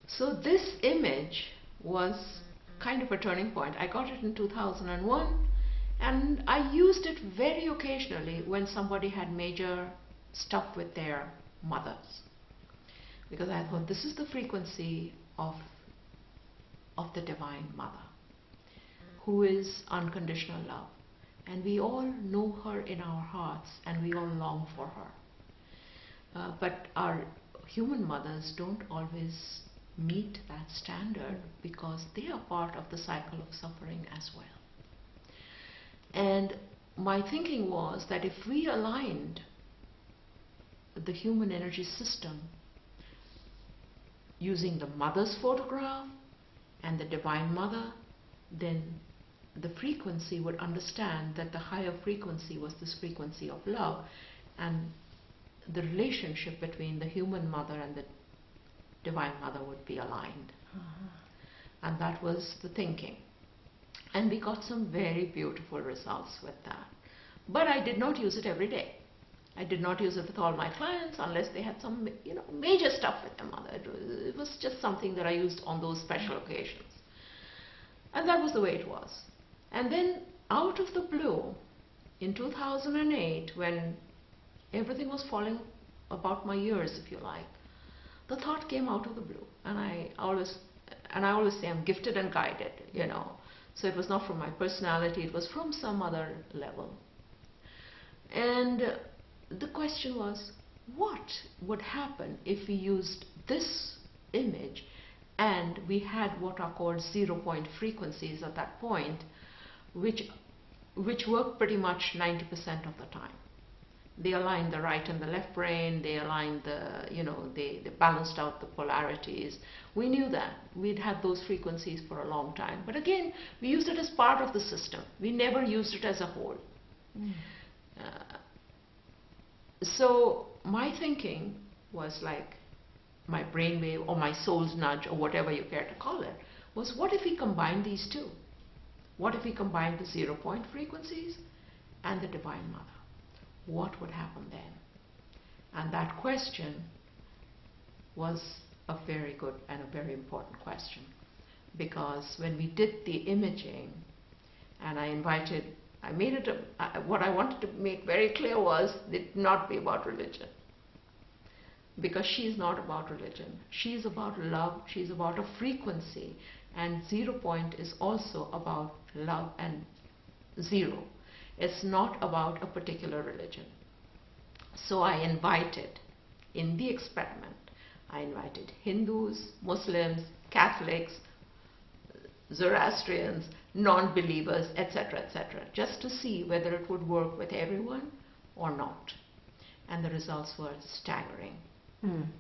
So this image was kind of a turning point. I got it in 2001, and I used it very occasionally when somebody had major stuff with their mothers, because I thought this is the frequency of the Divine Mother, who is unconditional love, and we all know her in our hearts and we all long for her. But our human mothers don't always meet that standard because they are part of the cycle of suffering as well. And my thinking was that if we aligned the human energy system using the mother's photograph and the Divine Mother, then the frequency would understand that the higher frequency was this frequency of love, and the relationship between the human mother and the Divine Mother would be aligned. And that was the thinking. And we got some very beautiful results with that. But I did not use it every day. I did not use it with all my clients unless they had some, major stuff with their mother. It was just something that I used on those special occasions. And that was the way it was. And then out of the blue, in 2008, when everything was falling about my ears, if you like, the thought came out of the blue. And I always say I'm gifted and guided, So it was not from my personality, it was from some other level. And the question was, what would happen if we used this image and we had what are called 0-point frequencies at that point, which work pretty much 90% of the time. They aligned the right and the left brain, they aligned they balanced out the polarities. We knew that. We'd had those frequencies for a long time. But again, we used it as part of the system. We never used it as a whole. So my thinking was like my brainwave or my soul's nudge or whatever you care to call it, was what if we combine these two? What if we combine the 0-point frequencies and the Divine Mother? What would happen then? And that question was a very good and a very important question, because when we did the imaging and I made it, what I wanted to make very clear was it not be about religion, because she's not about religion. She's about love, she's about a frequency, and 0-point is also about love and zero. It's not about a particular religion. So I invited, in the experiment, I invited Hindus, Muslims, Catholics, Zoroastrians, non-believers, etc., just to see whether it would work with everyone or not. And the results were staggering.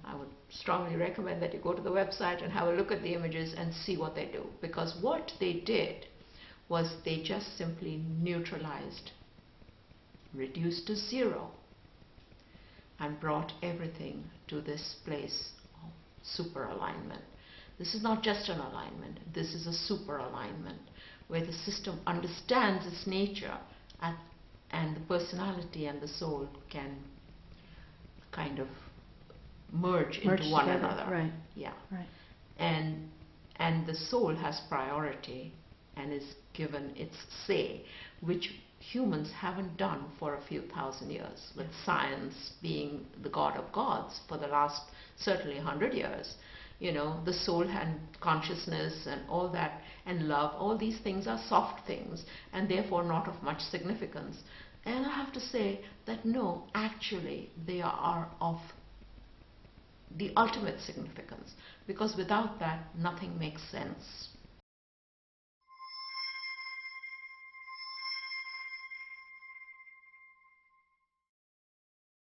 I would strongly recommend that you go to the website and have a look at the images and see what they do, because what they did was they just simply neutralized, reduced to 0, and brought everything to this place of super alignment. This is not just an alignment, this is a super alignment where the system understands its nature and the personality and the soul can kind of merge into one together. another. Right. Yeah. Right. And the soul has priority and is given its say, which humans haven't done for a few thousand years, with science being the god of gods for the last certainly 100 years. The soul and consciousness and all that, and love, all these things are soft things and therefore not of much significance. And I have to say that no, actually they are of the ultimate significance, because without that nothing makes sense.